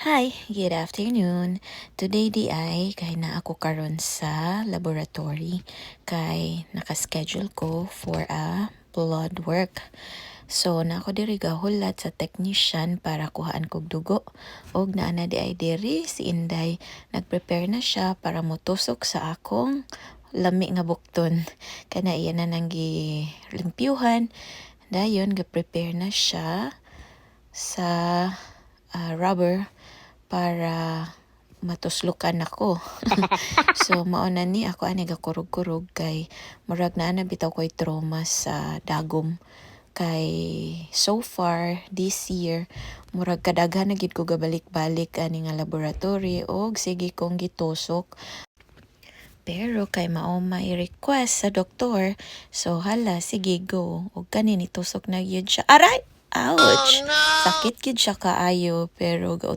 Hi, good afternoon. Today di ay kay na ako karon sa laboratory kay nakaschedule ko for a blood work. So na ako diri gahulat sa technician para kuhaan kog dugo og naa na di ay diri si Inday nagprepare na siya para motusok sa akong lami nga bukton. Kana iya na nang gilimpyuhan. Dayon ga-prepare na siya sa rubber para matuslukan ako. So mao na ni ako ani gakurog-kurog kay murag naa na bitaw ko'y trauma sa dagom kay so far this year murag kadaghan na gid ko gabalik-balik ani nga laboratory og sige kong gitusok. Pero kay mao may request sa doktor, so hala sige go og kani nitusok na gyud siya. Aray! Ouch! Sakit gid siya kaayo pero